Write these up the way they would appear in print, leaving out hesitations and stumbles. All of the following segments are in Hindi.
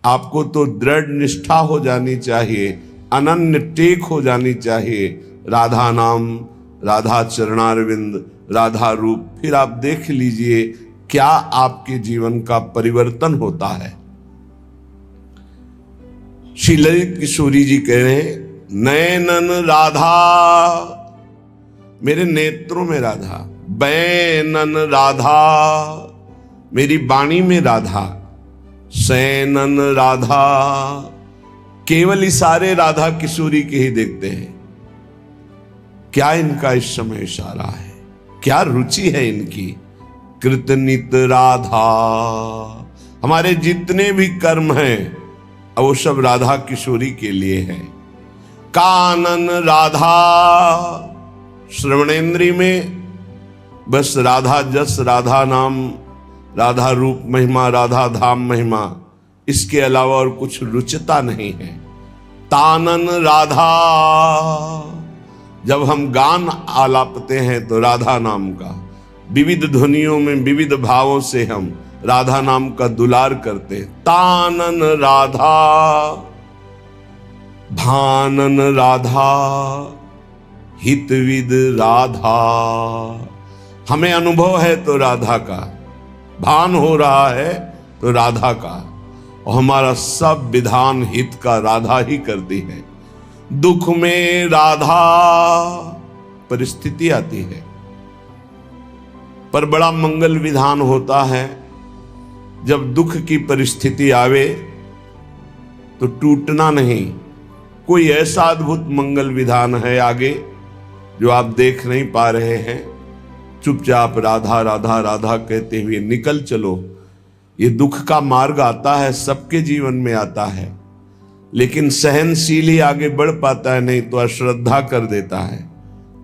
आपको तो दृढ़ निष्ठा हो जानी चाहिए, अनन्य टेक हो जानी चाहिए। राधा नाम, राधा चरणारविंद, राधा रूप, फिर आप देख लीजिए क्या आपके जीवन का परिवर्तन होता है। श्री ललित किशोरी जी कह रहे हैं, नयनन राधा, मेरे नेत्रों में राधा, बैनन राधा, मेरी वाणी में राधा, सैनन राधा, केवल इशारे राधा किशोरी के ही देखते हैं। क्या इनका इस समय इशारा है, क्या रुचि है इनकी। कृतनित राधा, हमारे जितने भी कर्म हैं वो सब राधा किशोरी के लिए हैं। कानन राधा, श्रवणेन्द्रिय में बस राधा जस, राधा नाम, राधा रूप महिमा, राधा धाम महिमा, इसके अलावा और कुछ रुचता नहीं है। तानन राधा, जब हम गान आलापते हैं तो राधा नाम का, विविध ध्वनियों में विविध भावों से हम राधा नाम का दुलार करते हैं। तानन राधा, भानन राधा, हितविद राधा, हमें अनुभव है तो राधा का, भान हो रहा है तो राधा का, और हमारा सब विधान हित का राधा ही करती है। दुख में राधा, परिस्थिति आती है पर बड़ा मंगल विधान होता है। जब दुख की परिस्थिति आवे तो टूटना नहीं। कोई ऐसा अद्भुत मंगल विधान है आगे जो आप देख नहीं पा रहे हैं। चुपचाप राधा राधा राधा कहते हुए निकल चलो। ये दुख का मार्ग आता है, सबके जीवन में आता है, लेकिन सहनशील ही आगे बढ़ पाता है, नहीं तो अश्रद्धा कर देता है।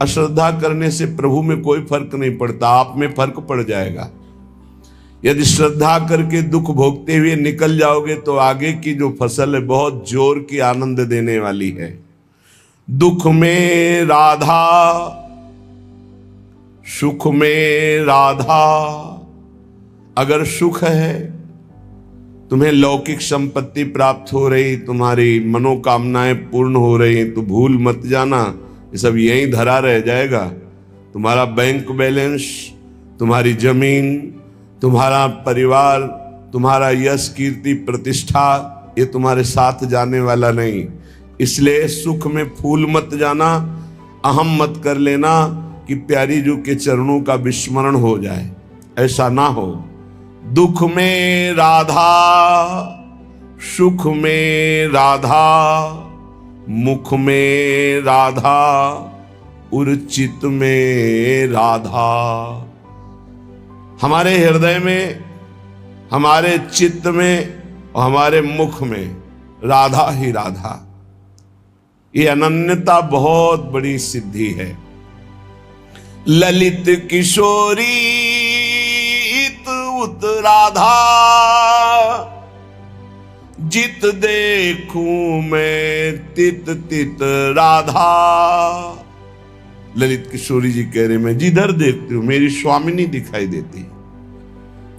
अश्रद्धा करने से प्रभु में कोई फर्क नहीं पड़ता, आप में फर्क पड़ जाएगा। यदि श्रद्धा करके दुख भोगते हुए निकल जाओगे तो आगे की जो फसल है बहुत जोर की आनंद देने वाली है। दुख में राधा, सुख में राधा। अगर सुख है, तुम्हें लौकिक संपत्ति प्राप्त हो रही, तुम्हारी मनोकामनाएं पूर्ण हो रही, तो भूल मत जाना ये सब यहीं धरा रह जाएगा। तुम्हारा बैंक बैलेंस, तुम्हारी जमीन, तुम्हारा परिवार, तुम्हारा यश कीर्ति प्रतिष्ठा, ये तुम्हारे साथ जाने वाला नहीं। इसलिए सुख में फूल मत जाना, अहम मत कर लेना कि प्यारी जी के चरणों का विस्मरण हो जाए, ऐसा ना हो। दुख में राधा, सुख में राधा, मुख में राधा, उर्चित में राधा। हमारे हृदय में, हमारे चित्त में और हमारे मुख में राधा ही राधा। ये अनन्यता बहुत बड़ी सिद्धि है। ललित किशोरी उत राधा, जित देखूं मैं तित तित राधा। ललित किशोरी जी कह रहे, मैं जिधर देखती हूं मेरी स्वामिनी दिखाई देती,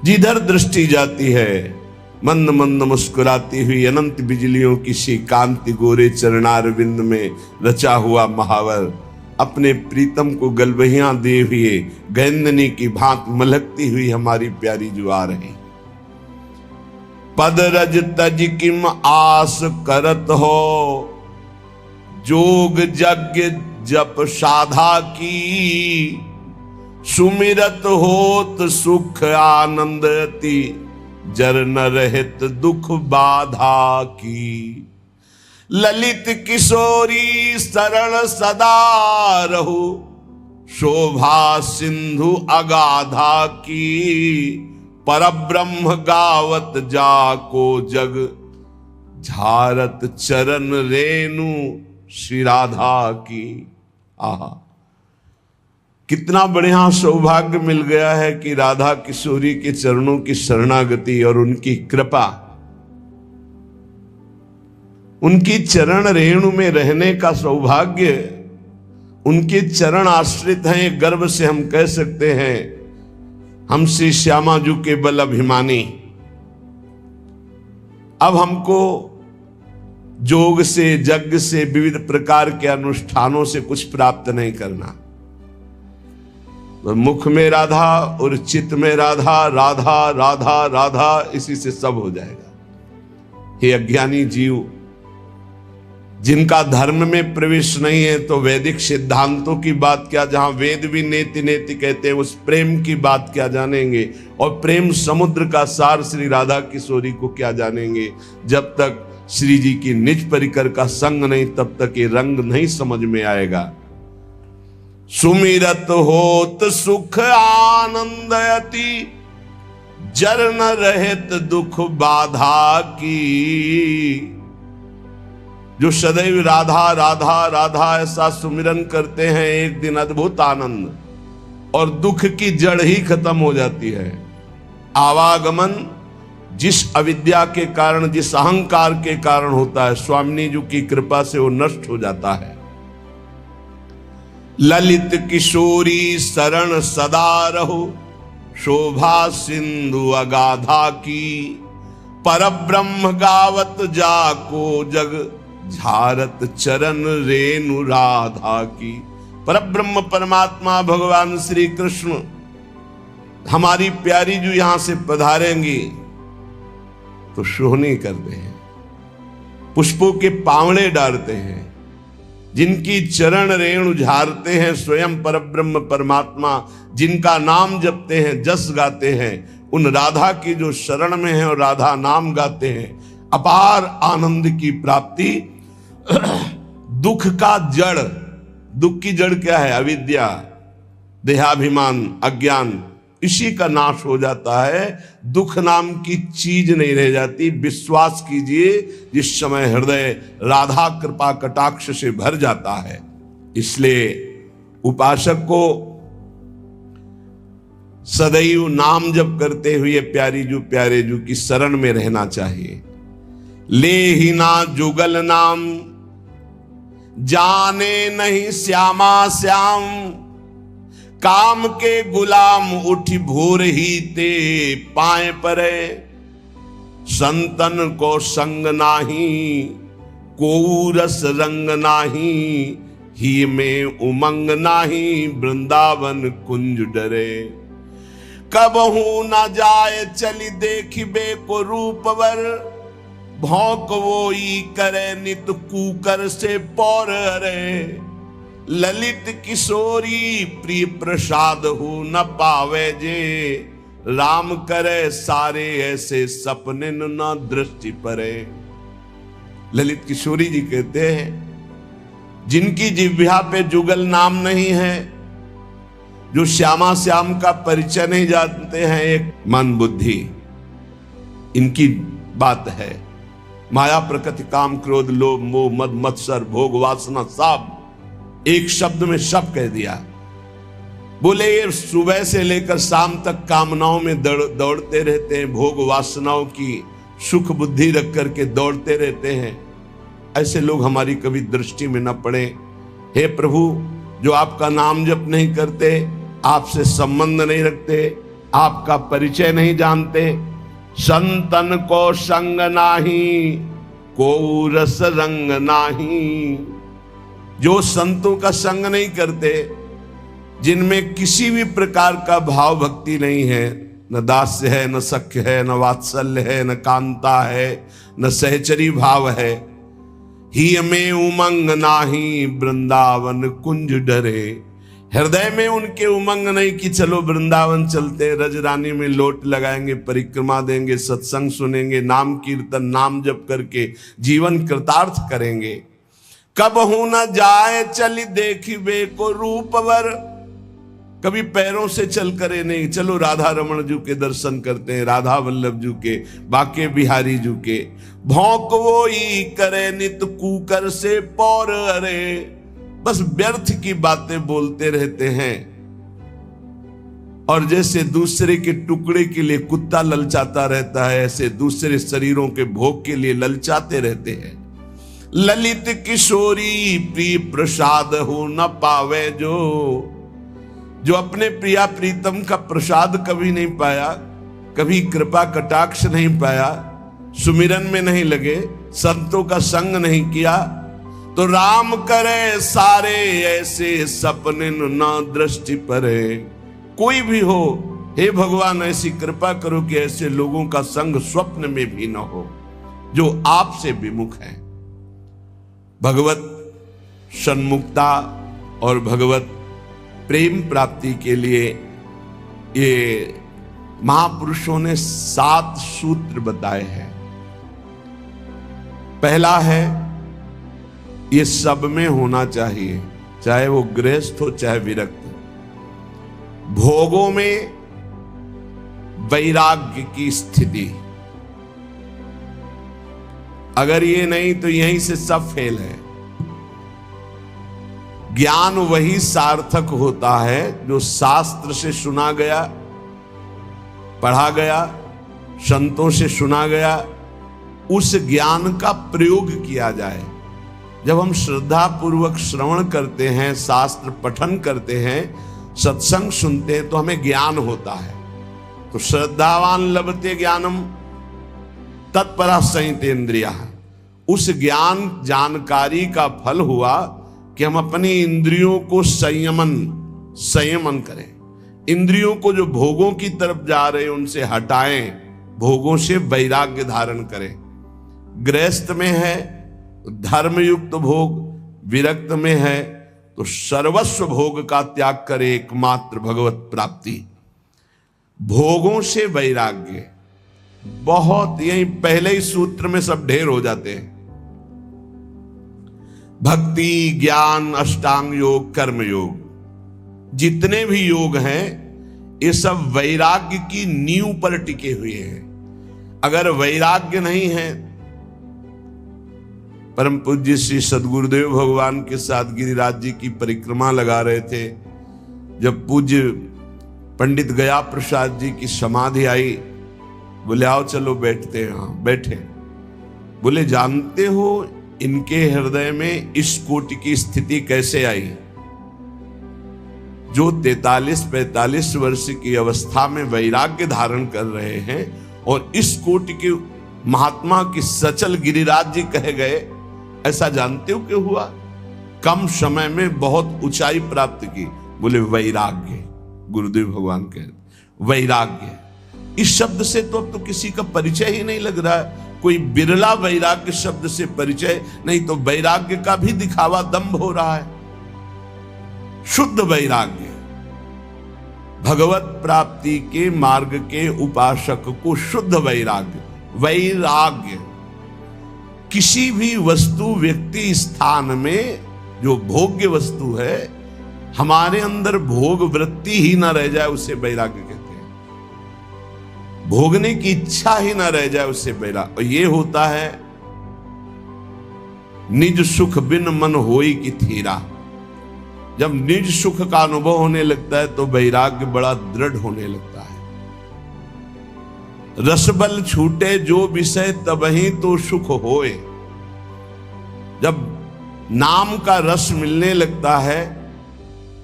जिधर दृष्टि जाती है मंद मंद मुस्कुराती हुई अनंत बिजलियों की सी कांति गोरे चरणारविंद में रचा हुआ महावर, अपने प्रीतम को गलबहियां दे हुए गैंदनी की भांत मलकती हुई हमारी प्यारी जो आ रही। पद रज तज किम आस करत हो, जोग यज्ञ जप साधा की। सुमिरत होत सुख आनंदती, जर न रहत दुख बाधा की। ललित किशोरी शरण सदा रहु, शोभा सिंधु अगाधा की। परब्रह्म गावत जाको जग, झारत चरण रेणु श्री राधा की। आहा, कितना बढ़िया सौभाग्य मिल गया है कि राधा किशोरी के चरणों की शरणागति और उनकी कृपा, उनकी चरण रेणु में रहने का सौभाग्य। उनके चरण आश्रित हैं, गर्व से हम कह सकते हैं हम श्री श्यामा जू के बल अभिमानी। अब हमको योग से, यज्ञ से, विविध प्रकार के अनुष्ठानों से कुछ प्राप्त नहीं करना। मुख में राधा और चित्त में राधा, राधा राधा राधा, इसी से सब हो जाएगा। हे अज्ञानी जीव, जिनका धर्म में प्रवेश नहीं है, तो वैदिक सिद्धांतों की बात क्या, जहां वेद भी नेति नेति कहते हैं, उस प्रेम की बात क्या जानेंगे, और प्रेम समुद्र का सार श्री राधा किशोरी को क्या जानेंगे। जब तक श्री जी की निज परिकर का संग नहीं, तब तक ये रंग नहीं समझ में आएगा। सुमिरत होत सुख आनंद अति, जरन रहित दुख बाधा की। जो सदैव राधा राधा राधा ऐसा सुमिरन करते हैं, एक दिन अद्भुत आनंद और दुख की जड़ ही खत्म हो जाती है। आवागमन जिस अविद्या के कारण, जिस अहंकार के कारण होता है, स्वामिनी जी की कृपा से वो नष्ट हो जाता है। ललित किशोरी शरण सदा रहो, शोभा सिंधु अगाधा की। परब्रह्म गावत जाको जग, झारत चरण रेणु राधा की। परब्रह्म परमात्मा भगवान श्री कृष्ण, हमारी प्यारी जो यहां से पधारेंगी तो सोहनी करते हैं, पुष्पों के पावड़े डालते हैं, जिनकी चरण रेणु झारते हैं, स्वयं परब्रह्म परमात्मा जिनका नाम जपते हैं, जस गाते हैं, उन राधा की जो शरण में है और राधा नाम गाते हैं, अपार आनंद की प्राप्ति। दुख का जड़, दुख की जड़ क्या है? अविद्या, देहाभिमान, अज्ञान, इसी का नाश हो जाता है। दुख नाम की चीज नहीं रह जाती। विश्वास कीजिए, जिस समय हृदय राधा कृपा कटाक्ष से भर जाता है। इसलिए उपासक को सदैव नाम जप करते हुए प्यारे जू की शरण में रहना चाहिए। ले ही ना जुगल नाम, जाने नहीं श्यामा श्याम। काम के गुलाम उठी भोर ही ते पाए परे। संतन को संग नाही, को रस रंग नाही। ही में उमंग नाही, वृंदावन कुंज डरे। कबहू न जाए चली देखिबे को रूपवर। भौंक वोई करे नित कूकर से पौर रे। ललित किशोरी प्रिय प्रसाद हो न पावे जे। राम करे सारे ऐसे सपने न दृष्टि परे। ललित किशोरी जी कहते हैं, जिनकी जिह्वा पे जुगल नाम नहीं है, जो श्यामा श्याम का परिचय नहीं जानते हैं, एक मन बुद्धि, इनकी बात है। माया प्रकृति काम क्रोध लोभ मोह मद मत्सर भोग वासना, सब एक शब्द में सब कह दिया। बोले ये सुबह से लेकर शाम तक कामनाओं में दौड़ते रहते हैं, भोग वासनाओं की सुख बुद्धि रख करके दौड़ते रहते हैं। ऐसे लोग हमारी कभी दृष्टि में न पड़े। हे प्रभु, जो आपका नाम जप नहीं करते, आपसे संबंध नहीं रखते, आपका परिचय नहीं जानते, संतन को संग नाही, को रस रंग नाही। जो संतों का संग नहीं करते, जिनमें किसी भी प्रकार का भाव भक्ति नहीं है, न दास्य है, न सख्य है, न वात्सल्य है, न कांता है, न सहचरी भाव है। ही में उमंग नाही, वृंदावन कुंज डरे। हृदय में उनके उमंग नहीं कि चलो वृंदावन चलते, रजरानी में लोट लगाएंगे, परिक्रमा देंगे, सत्संग सुनेंगे, नाम कीर्तन नाम जप करके जीवन कृतार्थ करेंगे। कबहू न जाए चली देखिबे को रूपवर। कभी पैरों से चल करे नहीं, चलो राधा रमण जी के दर्शन करते हैं, राधा वल्लभ जी के, बाके बिहारी जी के। भौंक वो ही करे नित कूकर से पौर अरे। बस व्यर्थ की बातें बोलते रहते हैं, और जैसे दूसरे के टुकड़े के लिए कुत्ता ललचाता रहता है, ऐसे दूसरे शरीरों के भोग के लिए ललचाते रहते हैं। ललित किशोरी प्रिय प्रसाद हो न पावे जो अपने प्रिया प्रीतम का प्रसाद कभी नहीं पाया, कभी कृपा कटाक्ष नहीं पाया, सुमिरन में नहीं लगे, संतों का संग नहीं किया, तो राम करे सारे ऐसे सपने ना दृष्टि परे। कोई भी हो, हे भगवान ऐसी कृपा करो कि ऐसे लोगों का संग स्वप्न में भी न हो जो आपसे विमुख है। भगवत सन्मुखता और भगवत प्रेम प्राप्ति के लिए ये महापुरुषों ने 7 सूत्र बताए हैं। पहला है, ये सब में होना चाहिए, चाहे वो गृहस्थ हो चाहे विरक्त। भोगों में वैराग्य की स्थिति, अगर ये नहीं तो यहीं से सब फेल है। ज्ञान वही सार्थक होता है जो शास्त्र से सुना गया, पढ़ा गया, संतों से सुना गया, उस ज्ञान का प्रयोग किया जाए। जब हम श्रद्धा पूर्वक श्रवण करते हैं, शास्त्र पठन करते हैं, सत्संग सुनते हैं, तो हमें ज्ञान होता है। तो श्रद्धावान लभते ज्ञानम तत्परा संयतेन्द्रिया। उस ज्ञान जानकारी का फल हुआ कि हम अपनी इंद्रियों को संयमन करें, इंद्रियों को जो भोगों की तरफ जा रहे हैं उनसे हटाएं, भोगों से वैराग्य धारण करें। गृहस्थ में है धर्मयुक्त भोग, विरक्त में है तो सर्वस्व भोग का त्याग करे, एकमात्र भगवत प्राप्ति। भोगों से वैराग्य बहुत, यही पहले ही सूत्र में सब ढेर हो जाते हैं। भक्ति, ज्ञान, अष्टांग योग, कर्म योग, जितने भी योग हैं ये सब वैराग्य की नींव पर टिके हुए हैं। अगर वैराग्य नहीं है, परम पूज्य श्री सद्गुरुदेव भगवान के साथ गिरिराज जी की परिक्रमा लगा रहे थे, जब पूज्य पंडित गया प्रसाद जी की समाधि आई, बोले आओ चलो बैठते हैं। हाँ बैठे। बोले जानते हो इनके हृदय में इस कोटि की स्थिति कैसे आई? जो 43-45 वर्ष की अवस्था में वैराग्य धारण कर रहे हैं और इस कोटि के महात्मा की सचल गिरिराज जी कहे गए, ऐसा जानते हो क्यों हुआ? कम समय में बहुत ऊंचाई प्राप्त की। बोले वैराग्य। गुरुदेव भगवान कह वैराग्य, इस शब्द से तो अब तो किसी का परिचय ही नहीं लग रहा है। कोई बिरला वैराग्य शब्द से परिचय, नहीं तो वैराग्य का भी दिखावा दंभ हो रहा है। शुद्ध वैराग्य, भगवत प्राप्ति के मार्ग के उपासक को शुद्ध वैराग्य। वैराग्य किसी भी वस्तु, व्यक्ति, स्थान में जो भोग्य वस्तु है, हमारे अंदर भोग वृत्ति ही ना रह जाए उसे वैराग्य कहते हैं। भोगने की इच्छा ही ना रह जाए उससे वैराग्य। और ये होता है निज सुख बिन मन होई की थीरा। जब निज सुख का अनुभव होने लगता है तो वैराग्य बड़ा दृढ़ होने लगता है। रसबल छूटे जो विषय तबही तो सुख होए। जब नाम का रस मिलने लगता है,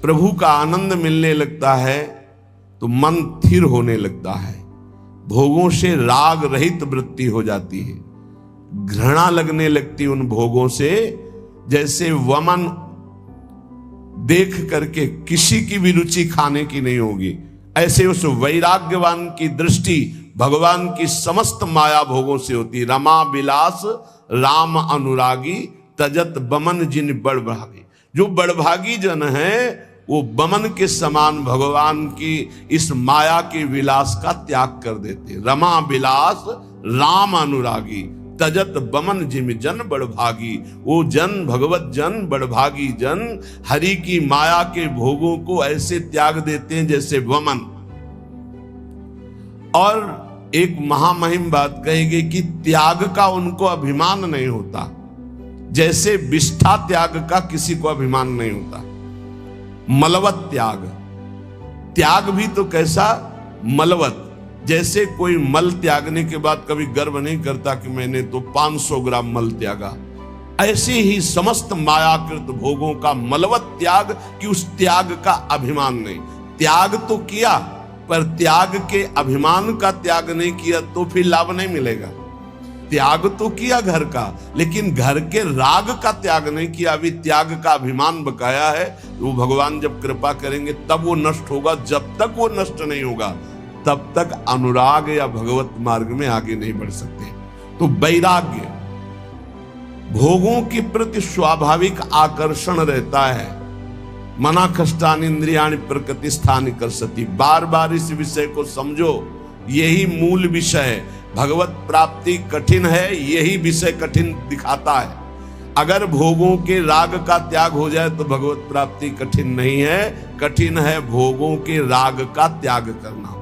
प्रभु का आनंद मिलने लगता है, तो मन स्थिर होने लगता है। भोगों से राग रहित वृत्ति हो जाती है, घृणा लगने लगती उन भोगों से। जैसे वमन देख करके किसी की भी रुचि खाने की नहीं होगी, ऐसे उस वैराग्यवान की दृष्टि भगवान की समस्त माया भोगों से होती। रमा विलास राम अनुरागी तजत बमन जिन बड़भागी। जो बड़भागी जन है वो बमन के समान भगवान की इस माया के विलास का त्याग कर देते। रमा विलास राम अनुरागी तजत बमन जिम जन बड़भागी। वो जन, भगवत जन, बड़भागी जन हरि की माया के भोगों को ऐसे त्याग देते हैं जैसे वमन। और एक महामहिम बात कहेगी कि त्याग का उनको अभिमान नहीं होता, जैसे विष्ठा त्याग का किसी को अभिमान नहीं होता। मलवत त्याग, त्याग भी तो कैसा मलवत, जैसे कोई मल त्यागने के बाद कभी गर्व नहीं करता कि मैंने तो 500 ग्राम मल त्यागा, ऐसे ही समस्त मायाकृत भोगों का मलवत त्याग कि उस त्याग का अभिमान नहीं। त्याग तो किया पर त्याग के अभिमान का त्याग नहीं किया तो फिर लाभ नहीं मिलेगा। त्याग तो किया घर का, लेकिन घर के राग का त्याग नहीं किया। अभी त्याग का अभिमान बकाया है। वो भगवान जब कृपा करेंगे तब वो नष्ट होगा। जब तक वो नष्ट नहीं होगा तब तक अनुराग या भगवत मार्ग में आगे नहीं बढ़ सकते। तो वैराग्य, भोगों के प्रति स्वाभाविक आकर्षण रहता है। मना कष्टानि इंद्रियाणि प्रकृति स्थानि कर्षति। बार बार इस विषय को समझो, यही मूल विषय है। भगवत प्राप्ति कठिन है, यही विषय कठिन दिखाता है। अगर भोगों के राग का त्याग हो जाए तो भगवत प्राप्ति कठिन नहीं है, कठिन है भोगों के राग का त्याग करना।